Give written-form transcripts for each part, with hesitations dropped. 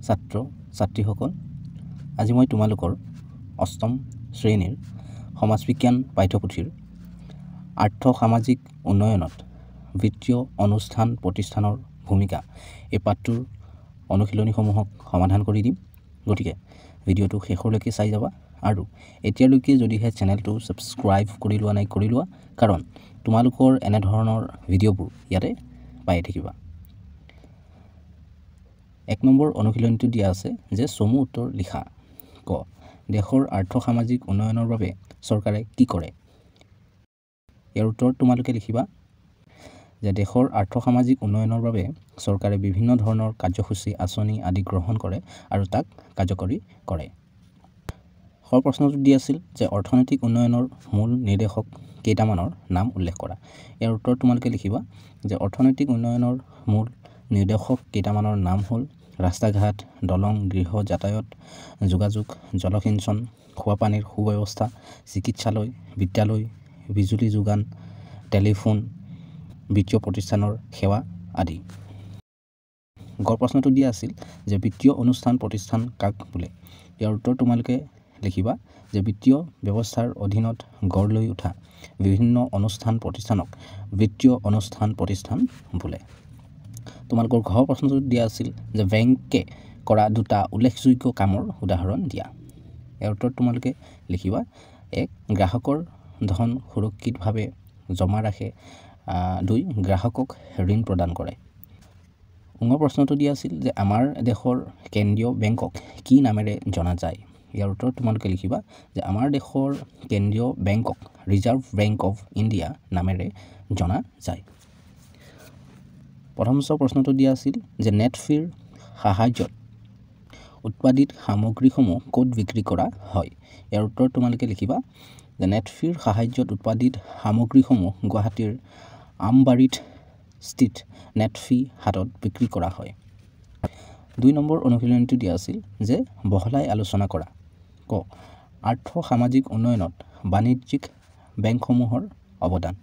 ছাত্ৰ ছাত্ৰীসকল, আজি মই তোমালোকৰ অষ্টম শ্ৰেণীৰ সমাজ বিজ্ঞান পাঠ্যপুথিৰ আৰ্থ সামাজিক উন্নয়নত বিত্তীয় অনুষ্ঠান প্ৰতিষ্ঠানৰ ভূমিকা এই পাঠটোৰ অনুশীলনীসমূহক সমাধান কৰি দিম। গতিকে ভিডিঅ'টো শেষলৈকে চাই যাবা আৰু এতিয়ালৈকে যদিহে চেনেলটো ছাবস্ক্ৰাইব কৰি লোৱা নাই কৰি লোৱা, কাৰণ তোমালোকৰ এনেধৰণৰ ভিডিঅ'বোৰ ইয়াতে পাই থাকিবা। 1 নম্বৰ অনুশীলনীটো দিয়া আছে যে চমু উত্তৰ লিখা। ক, দেশৰ আৰ্থ সামাজিক উন্নয়নৰ বাবে চৰকাৰে কি কৰে? ইয়াৰ উত্তৰ তোমালোকে লিখিবা যে দেশৰ আৰ্থ সামাজিক উন্নয়নৰ বাবে চৰকাৰে বিভিন্ন ধৰণৰ কাৰ্যসূচী আঁচনি আদি গ্ৰহণ কৰে আৰু তাক কাৰ্যকৰী কৰে। খৰ প্ৰশ্নটো দিয়া আছিল যে অৰ্থনৈতিক উন্নয়নৰ মূল নিৰ্দেশক কেইটামানৰ নাম উল্লেখ কৰা। ইয়াৰ উত্তৰ তোমালোকে লিখিবা যে অৰ্থনৈতিক উন্নয়নৰ মূল নিৰ্দেশক কেইটামানৰ নাম হ'ল ৰাস্তা ঘাট, দলং, গৃহ যাতায়ত, যোগাযোগ, জলসিঞ্চন, খোৱা পানীৰ সুব্যৱস্থা, চিকিৎসালয়, বিদ্যালয়, বিজুলী যোগান, টেলিফোন, বিত্তীয় প্ৰতিষ্ঠানৰ সেৱা আদি। গ প্ৰশ্নটো দিয়া আছিল যে বিত্তীয় অনুষ্ঠান প্ৰতিষ্ঠান কাক বোলে? ইয়াৰ উত্তৰ তোমালোকে লিখিবা যে বিত্তীয় ব্যৱস্থাৰ অধীনত গঢ় লৈ উঠা বিভিন্ন অনুষ্ঠান প্ৰতিষ্ঠানক বিত্তীয় অনুষ্ঠান প্ৰতিষ্ঠান বোলে। তোমালোকৰ ঘৰ প্ৰশ্নটো দিয়া আছিল যে বেংকে কৰা দুটা উল্লেখযোগ্য কামৰ উদাহৰণ দিয়া। ইয়াৰ উত্তৰ তোমালোকে লিখিবা 1. গ্ৰাহকৰ ধন সুৰক্ষিতভাৱে জমা ৰাখে, 2. গ্ৰাহকক ঋণ প্ৰদান কৰে। উঙৰ প্ৰশ্নটো দিয়া আছিল যে আমাৰ দেশৰ কেন্দ্ৰীয় বেংকক কি নামেৰে জনা যায়? ইয়াৰ উত্তৰ তোমালোকে লিখিবা যে আমাৰ দেশৰ কেন্দ্ৰীয় বেংকক ৰিজাৰ্ভ বেংক অফ ইণ্ডিয়া নামেৰে জনা যায়। প্ৰথম প্ৰশ্নটো দিয়া আছিল যে নেট ফিৰ সাহায্যত উৎপাদিত সামগ্ৰীসমূহ ক'ত বিক্ৰী কৰা হয়? ইয়াৰ উত্তৰ তোমালোকে লিখিবা যে নেট ফিৰ সাহায্যত উৎপাদিত সামগ্ৰীসমূহ গুৱাহাটীৰ আমবাৰীত স্থিত নেটফি হাটত বিক্ৰী কৰা হয়। 2 নম্বৰ অনুশীলনীটো দিয়া আছিল যে বহলাই আলোচনা কৰা। ক, আৰ্থ সামাজিক উন্নয়নত বাণিজ্যিক বেংকসমূহৰ অৱদান।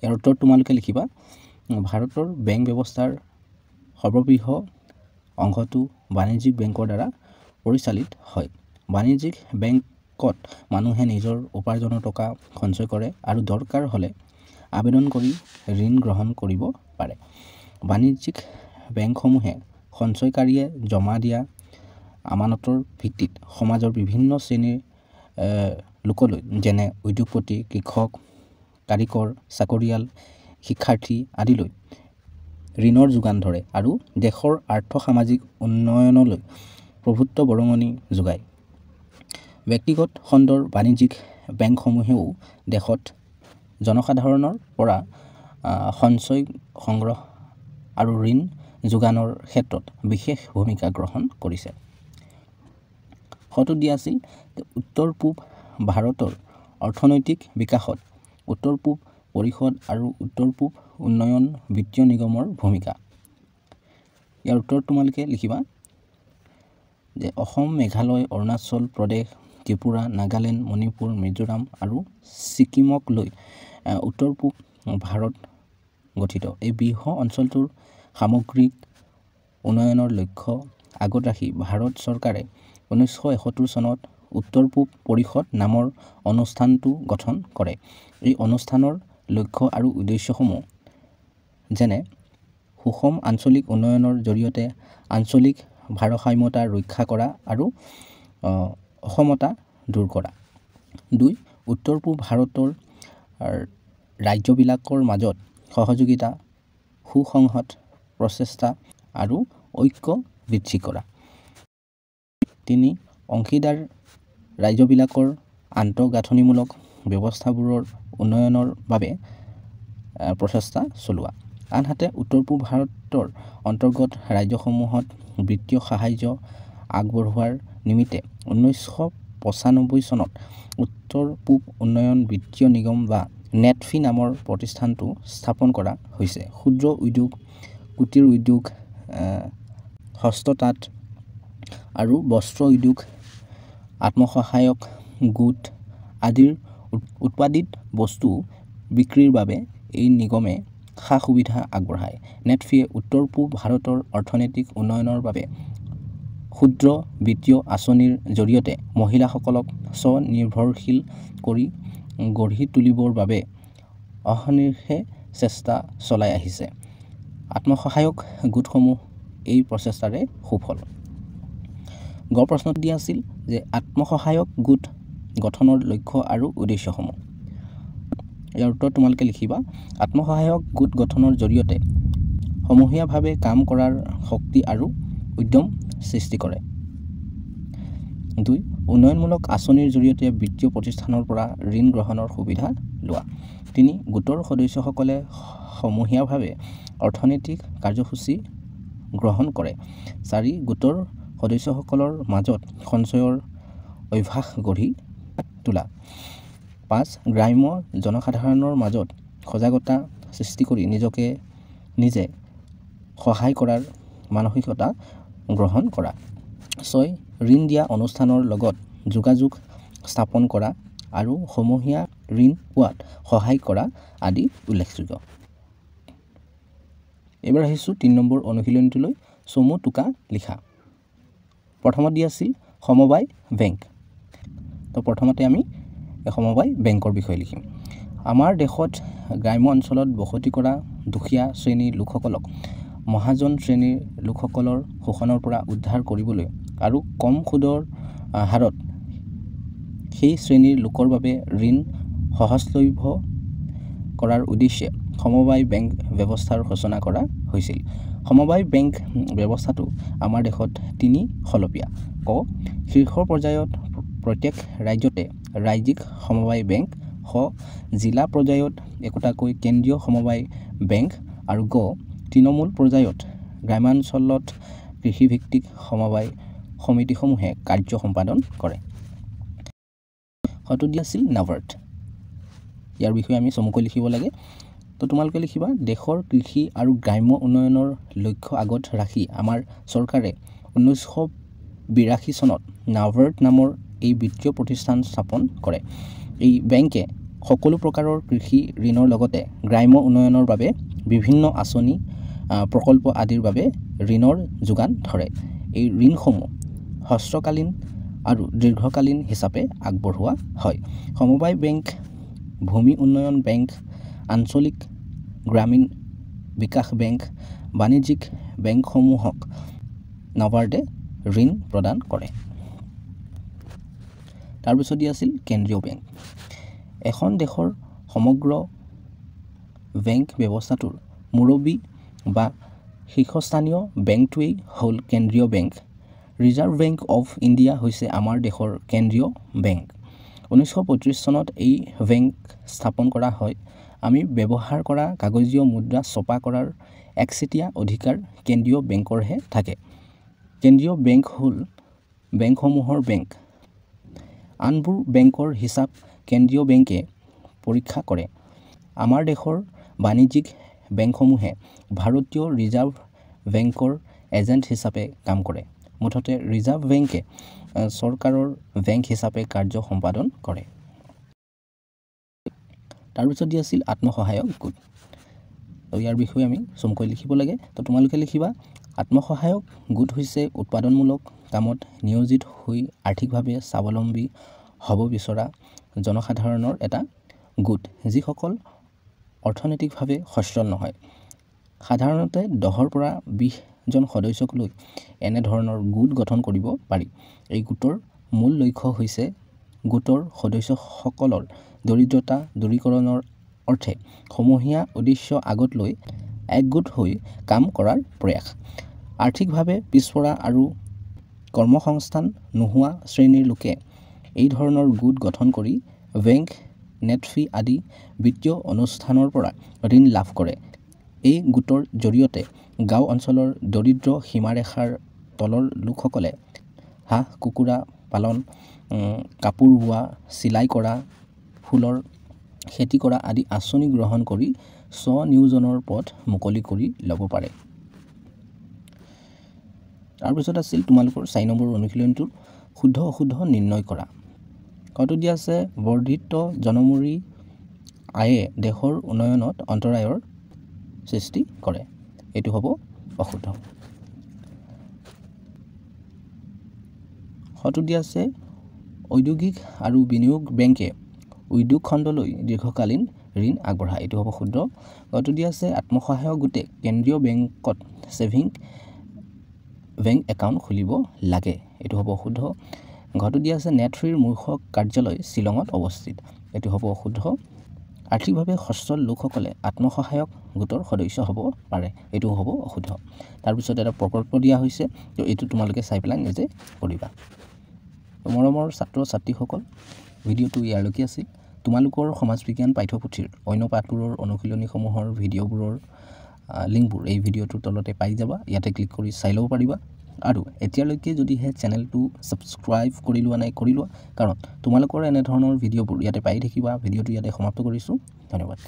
ইয়াৰ উত্তৰ তোমালোকে লিখিবা ভাৰতৰ বেংক ব্যৱস্থাৰ সৰ্ববৃহৎ অংশটো বাণিজ্যিক বেংকৰ দ্বাৰা পৰিচালিত হয়। বাণিজ্যিক বেংকত মানুহে নিজৰ উপাৰ্জনৰ টকা সঞ্চয় কৰে আৰু দৰকাৰ হ'লে আবেদন কৰি ঋণ গ্ৰহণ কৰিব পাৰে। বাণিজ্যিক বেংকসমূহে সঞ্চয়কাৰীয়ে জমা দিয়া আমানতৰ ভিত্তিত সমাজৰ বিভিন্ন শ্ৰেণীৰ লোকলৈ যেনে উদ্যোগপতি, কৃষক, কাৰিকৰ, চাকৰিয়াল, শিক্ষাৰ্থী আদিলৈ ঋণৰ যোগান ধৰে আৰু দেশৰ আৰ্থ সামাজিক উন্নয়নলৈ প্ৰভূত বৰঙণি যোগায়। ব্যক্তিগত খণ্ডৰ বাণিজ্যিক বেংকসমূহেও দেশত জনসাধাৰণৰ পৰা সঞ্চয় সংগ্ৰহ আৰু ঋণ যোগানৰ ক্ষেত্ৰত বিশেষ ভূমিকা গ্ৰহণ কৰিছে। খটো দিয়া আছিল উত্তৰ পূব ভাৰতৰ অৰ্থনৈতিক বিকাশত উত্তৰ পূব পৰিষদ আৰু উত্তৰ পূব উন্নয়ন বিত্তীয় নিগমৰ ভূমিকা। ইয়াৰ উত্তৰ তোমালোকে লিখিবা যে অসম, মেঘালয়, অৰুণাচল প্ৰদেশ, ত্ৰিপুৰা, নাগালেণ্ড, মণিপুৰ, মিজোৰাম আৰু ছিকিমক লৈ উত্তৰ পূব ভাৰত গঠিত। এই বৃহৎ অঞ্চলটোৰ সামগ্ৰিক উন্নয়নৰ লক্ষ্য আগত ৰাখি ভাৰত চৰকাৰে 1971 চনত উত্তৰ পূব পৰিষদ নামৰ অনুষ্ঠানটো গঠন কৰে। এই অনুষ্ঠানৰ লক্ষ্য আৰু উদ্দেশ্যসমূহ যেনে সুষম আঞ্চলিক উন্নয়নৰ জৰিয়তে আঞ্চলিক ভাৰসাম্যতা ৰক্ষা কৰা আৰু অসমতা দূৰ কৰা। 2. উত্তৰ পূব ভাৰতৰ ৰাজ্যবিলাকৰ মাজত সহযোগিতা, সুসংহত প্ৰচেষ্টা আৰু ঐক্য বৃদ্ধি কৰা। 3. অংশীদাৰ ৰাজ্যবিলাকৰ আন্তঃগাঁথনিমূলক ব্যৱস্থাবোৰৰ উন্নয়নৰ বাবে প্ৰচেষ্টা চলোৱা। আনহাতে উত্তৰ পূব ভাৰতৰ অন্তৰ্গত ৰাজ্যসমূহত বিত্তীয় সাহায্য আগবঢ়োৱাৰ নিমিত্তে 1995 চনত উত্তৰ পূব উন্নয়ন বিত্তীয় নিগম বা নেটফি নামৰ প্ৰতিষ্ঠানটো স্থাপন কৰা হৈছে। ক্ষুদ্ৰ উদ্যোগ, কুটীৰ উদ্যোগ, হস্ততাঁত আৰু বস্ত্ৰ উদ্যোগ, আত্মসহায়ক গোট আদিৰ উৎপাদিত বস্তু বিক্ৰীৰ বাবে এই নিগমে সা সুবিধা আগবঢ়ায়। নেটফিয়ে উত্তৰ পূব ভাৰতৰ অৰ্থনৈতিক উন্নয়নৰ বাবে ক্ষুদ্ৰ বিত্তীয় আঁচনিৰ জৰিয়তে মহিলাসকলক স্বনিৰ্ভৰশীল কৰি গঢ়ি তুলিবৰ বাবে অহৰ্নিশে চেষ্টা চলাই আহিছে। আত্মসহায়ক গোটসমূহ এই প্ৰচেষ্টাৰে সুফল। গ প্ৰশ্নত দিয়া আছিল যে আত্মসহায়ক গোট গঠনৰ লক্ষ্য আৰু উদ্দেশ্যসমূহ। ইয়াৰ উত্তৰ তোমালোকে লিখিবা। আত্মসহায়ক গোট গঠনৰ জৰিয়তে সমূহীয়াভাৱে কাম কৰাৰ শক্তি আৰু উদ্যম সৃষ্টি কৰে। 2. উন্নয়নমূলক আঁচনিৰ জৰিয়তে বিত্তীয় প্ৰতিষ্ঠানৰ পৰা ঋণ গ্ৰহণৰ সুবিধা লোৱা। 3. গোটৰ সদস্যসকলে সমূহীয়াভাৱে অৰ্থনৈতিক কাৰ্যসূচী গ্ৰহণ কৰে। 4. গোটৰ সদস্যসকলৰ মাজত সঞ্চয়ৰ অভ্যাস গঢ়ি তোলা। 5. গ্ৰাম্য জনসাধাৰণৰ মাজত সজাগতা সৃষ্টি কৰি নিজকে নিজে সহায় কৰাৰ মানসিকতা গ্ৰহণ কৰা। 6. ঋণ দিয়া অনুষ্ঠানৰ লগত যোগাযোগ স্থাপন কৰা আৰু সমূহীয়া ঋণ পোৱাত সহায় কৰা আদি উল্লেখযোগ্য। এইবাৰ আহিছোঁ 3 নম্বৰ অনুশীলনীটোলৈ। চমু টোকা লিখা। প্ৰথমত দিয়া আছিল সমবায় বেংক। তো প্ৰথমতে আমি সমবায় বেংকৰ বিষয়ে লিখিম। আমাৰ দেশত গ্ৰাম্য অঞ্চলত বসতি কৰা দুখীয়া শ্ৰেণীৰ লোকসকলক মহাজন শ্ৰেণীৰ লোকসকলৰ শোষণৰ পৰা উদ্ধাৰ কৰিবলৈ আৰু কম সুদৰ হাৰত সেই শ্ৰেণীৰ লোকৰ বাবে ঋণ সহজলভ্য কৰাৰ উদ্দেশ্যে সমবায় বেংক ব্যৱস্থাৰ সূচনা কৰা হৈছিল। সমবায় বেংক ব্যৱস্থাটো আমাৰ দেশত 3 খলপীয়া। ক শীৰ্ষ পৰ্যায়ত প্ৰত্যেক ৰাজ্যতে ৰাজ্যিক সমবায় বেংক। খ জিলা পৰ্যায়ত একোটাকৈ কেন্দ্ৰীয় সমবায় বেংক। আৰু গ তৃণমূল পৰ্যায়ত গ্ৰামাঞ্চলত কৃষিভিত্তিক সমবায় সমিতিসমূহে কাৰ্য সম্পাদন কৰে। হয়তো দিয়া আছিল নাবাৰ্ড। ইয়াৰ বিষয়ে আমি চমুকৈ লিখিব লাগে। তো তোমালোকে লিখিবা দেশৰ কৃষি আৰু গ্ৰাম্য উন্নয়নৰ লক্ষ্য আগত ৰাখি আমাৰ চৰকাৰে 1982 চনত নাবাৰ্ড নামৰ এই বিত্তীয় প্ৰতিষ্ঠান স্থাপন কৰে। এই বেংকে সকলো প্ৰকাৰৰ কৃষি ঋণৰ লগতে গ্ৰাম্য উন্নয়নৰ বাবে বিভিন্ন আঁচনি প্ৰকল্প আদিৰ বাবে ঋণৰ যোগান ধৰে। এই ঋণসমূহ হ্ৰস্বকালীন আৰু দীৰ্ঘকালীন হিচাপে আগবঢ়োৱা হয়। সমবায় বেংক, ভূমি উন্নয়ন বেংক, আঞ্চলিক গ্ৰামীণ বিকাশ বেংক, বাণিজ্যিক বেংকসমূহক নাবাৰ্ডে ঋণ প্ৰদান কৰে। তাৰপিছত দিয়া আছিল কেন্দ্ৰীয় বেংক। এখন দেশৰ সমগ্ৰ বেংক ব্যৱস্থাটোৰ মুৰব্বী বা শীৰ্ষস্থানীয় বেংকটোৱেই হ'ল কেন্দ্ৰীয় bank. Reserve bank of India হৈছে আমাৰ দেশৰ কেন্দ্ৰীয় বেংক। 1935 চনত এই বেংক স্থাপন কৰা হয়। আমি ব্যৱহাৰ কৰা কাগজীয় মুদ্ৰা ছপা কৰাৰ একচেটিয়া অধিকাৰ কেন্দ্ৰীয় বেংকৰহে থাকে। কেন্দ্ৰীয় বেংক হ'ল বেংকসমূহৰ বেংক। আনবোৰ বেংকৰ হিচাপ কেন্দ্ৰীয় বেংকে পৰীক্ষা কৰে। আমাৰ দেশৰ বাণিজ্যিক বেংকসমূহে ভাৰতীয় ৰিজাৰ্ভ বেংকৰ এজেণ্ট হিচাপে কাম কৰে। মুঠতে ৰিজাৰ্ভ বেংকে চৰকাৰৰ বেংক হিচাপে কাৰ্য সম্পাদন কৰে। তাৰপিছত দিয়া আছিল আত্মসহায়ক গোট। তো ইয়াৰ বিষয়ে আমি চমুকৈ লিখিব লাগে। তো তোমালোকে লিখিবা আত্মসহায়ক গোট হৈছে উৎপাদনমূলক কামত নিয়োজিত হৈ আৰ্থিকভাৱে স্বাৱলম্বী হ'ব বিচৰা জনসাধাৰণৰ এটা গোট, যিসকল অৰ্থনৈতিকভাৱে সচ্ছল নহয়। সাধাৰণতে 10ৰ পৰা 20জন সদস্যক লৈ এনেধৰণৰ গোট গঠন কৰিব পাৰি। এই গোটৰ মূল লক্ষ্য হৈছে গোটৰ সদস্যসকলৰ দৰিদ্ৰতা দূৰীকৰণৰ অৰ্থে সমূহীয়া উদ্দেশ্য আগত লৈ একগোট হৈ কাম কৰাৰ প্ৰয়াস। আৰ্থিকভাৱে পিছপৰা আৰু কৰ্মসংস্থান নোহোৱা শ্ৰেণীৰ লোকে এই ধৰণৰ গোট গঠন কৰি বেংক, নেটফি আদি বিত্তীয় অনুষ্ঠানৰ পৰা ঋণ লাভ কৰে। এই গোটৰ জৰিয়তে গাঁও অঞ্চলৰ দৰিদ্ৰ সীমাৰেখাৰ তলৰ লোকসকলে হাঁহ কুকুৰা পালন, কাপোৰ বোৱা, চিলাই কৰা, ফুলৰ খেতি কৰা আদি আঁচনি গ্ৰহণ কৰি স্বনিয়োজনৰ পথ মুকলি কৰি ল'ব পাৰে। তাৰপিছত আছিল তোমালোকৰ 4 নম্বৰ অনুশীলনটোৰ শুদ্ধ অশুদ্ধ নিৰ্ণয় কৰা। কত দিয়া আছে বৰ্ধিত জনমূৰি আয়ে দেশৰ উন্নয়নত অন্তৰায়ৰ সৃষ্টি কৰে এইটো হ'ব অশুদ্ধ হয়তো দিয়া আছে ঔদ্যোগিক আৰু বিনিয়োগ বেংকে উদ্যোগ খণ্ডলৈ দীৰ্ঘকালীন ঋণ আগবঢ়ায় এইটো হ'ব শুদ্ধ হয়তো দিয়া আছে আত্মসহায়ক গোটে কেন্দ্ৰীয় বেংকত সেভিং বেংক একাউণ্ট খুলিব লাগে এইটো হ'ব শুদ্ধ ঘৰটো দিয়া আছে নেটফ্ৰীৰ মুখ্য কাৰ্যালয় শ্বিলঙত অৱস্থিত এইটো হ'ব শুদ্ধ আৰ্থিকভাৱে সচ্ছল লোকসকলে আত্মসহায়ক গোটৰ সদস্য হ'ব পাৰে এইটো হ'ব অশুদ্ধ তাৰপিছত এটা প্ৰকল্প দিয়া হৈছে তো এইটো তোমালোকে চাই পেলাই নিজে কৰিবা মৰমৰ ছাত্ৰ ছাত্ৰীসকল ভিডিঅ'টো ইয়ালৈকে আছিল তোমালোকৰ সমাজ বিজ্ঞান পাঠ্যপুথিৰ অন্য পাঠবোৰৰ অনুশীলনীসমূহৰ ভিডিঅ'বোৰৰ লিংকবোৰ এই ভিডিঅ'টোৰ তলতে পাই যাবা ইয়াতে ক্লিক কৰি চাই ল'ব পাৰিবা আৰু এতিয়ালৈকে যদিহে চেনেলটো সাবস্ক্ৰাইব কৰি লোৱা নাই কৰি লোৱা কাৰণ তোমালোকৰ এনে ধৰণৰ ভিডিঅ'বোৰ ইয়াতে পাই থাকিবা ভিডিঅ'টো ইয়াতে সমাপ্ত কৰিছোঁ ধন্যবাদ